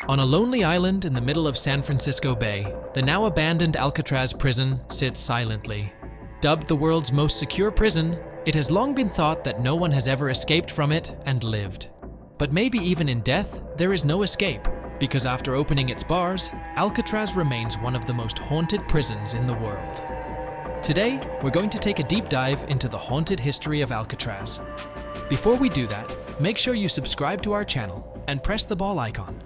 On a lonely island in the middle of San Francisco Bay, the now abandoned Alcatraz prison sits silently. Dubbed the world's most secure prison, it has long been thought that no one has ever escaped from it and lived. But maybe even in death, there is no escape, because after opening its bars, Alcatraz remains one of the most haunted prisons in the world. Today, we're going to take a deep dive into the haunted history of Alcatraz. Before we do that, make sure you subscribe to our channel and press the bell icon.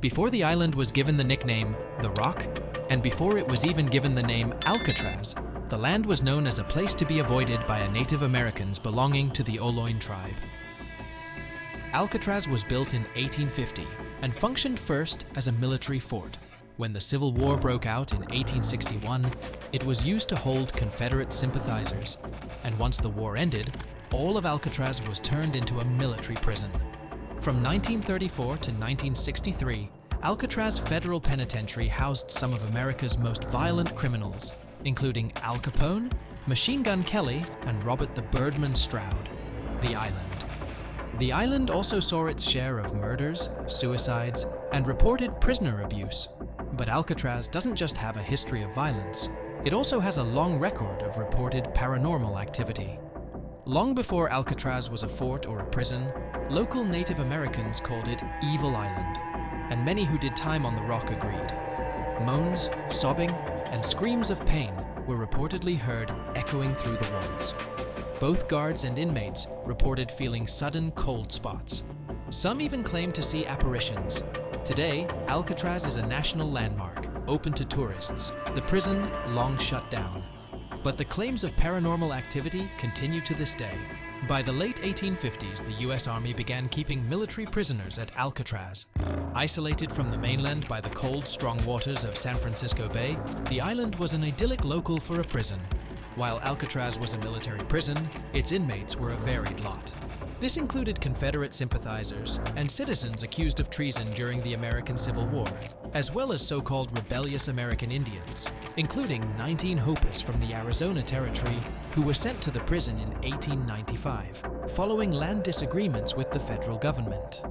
Before the island was given the nickname The Rock, and before it was even given the name Alcatraz, the land was known as a place to be avoided by Native Americans belonging to the Oloin tribe. Alcatraz was built in 1850 and functioned first as a military fort. When the Civil War broke out in 1861, it was used to hold Confederate sympathizers, and once the war ended, all of Alcatraz was turned into a military prison. From 1934 to 1963, Alcatraz Federal Penitentiary housed some of America's most violent criminals, including Al Capone, Machine Gun Kelly, and Robert the Birdman Stroud. The island. The island also saw its share of murders, suicides, and reported prisoner abuse. But Alcatraz doesn't just have a history of violence, it also has a long record of reported paranormal activity. Long before Alcatraz was a fort or a prison, local Native Americans called it Evil Island, and many who did time on the rock agreed. Moans, sobbing, and screams of pain were reportedly heard echoing through the walls. Both guards and inmates reported feeling sudden cold spots. Some even claimed to see apparitions. Today, Alcatraz is a national landmark, open to tourists, the prison long shut down. But the claims of paranormal activity continue to this day. By the late 1850s, the US Army began keeping military prisoners at Alcatraz. Isolated from the mainland by the cold, strong waters of San Francisco Bay, the island was an idyllic local for a prison. While Alcatraz was a military prison, its inmates were a varied lot. This included Confederate sympathizers and citizens accused of treason during the American Civil War, as well as so-called rebellious American Indians, including 19 Hopis from the Arizona Territory who were sent to the prison in 1895, following land disagreements with the federal government.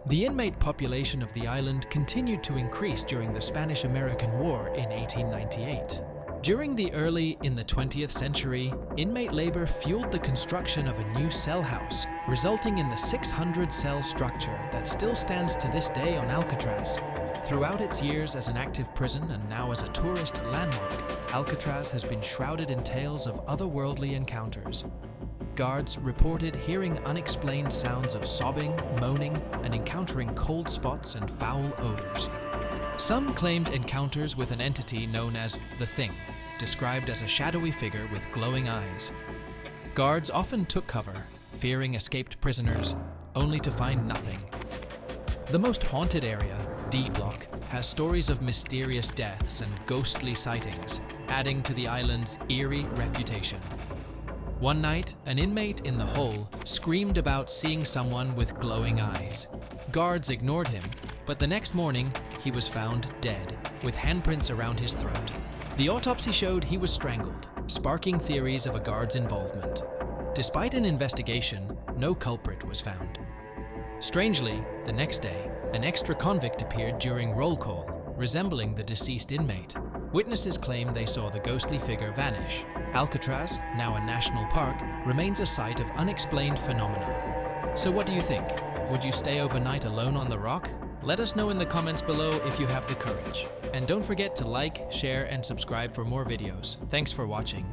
The inmate population of the island continued to increase during the Spanish-American War in 1898. During the early in the 20th century, inmate labor fueled the construction of a new cell house, resulting in the 600-cell structure that still stands to this day on Alcatraz. Throughout its years as an active prison and now as a tourist landmark, Alcatraz has been shrouded in tales of otherworldly encounters. Guards reported hearing unexplained sounds of sobbing, moaning, and encountering cold spots and foul odors. Some claimed encounters with an entity known as the Thing, described as a shadowy figure with glowing eyes. Guards often took cover, fearing escaped prisoners, only to find nothing. The most haunted area, D Block, has stories of mysterious deaths and ghostly sightings, adding to the island's eerie reputation. One night, an inmate in the hole screamed about seeing someone with glowing eyes. Guards ignored him, but the next morning, he was found dead, with handprints around his throat. The autopsy showed he was strangled, sparking theories of a guard's involvement. Despite an investigation, no culprit was found. Strangely, the next day, an extra convict appeared during roll call, resembling the deceased inmate. Witnesses claim they saw the ghostly figure vanish. Alcatraz, now a national park, remains a site of unexplained phenomena. So what do you think? Would you stay overnight alone on the rock? Let us know in the comments below if you have the courage. And don't forget to like, share, and subscribe for more videos. Thanks for watching.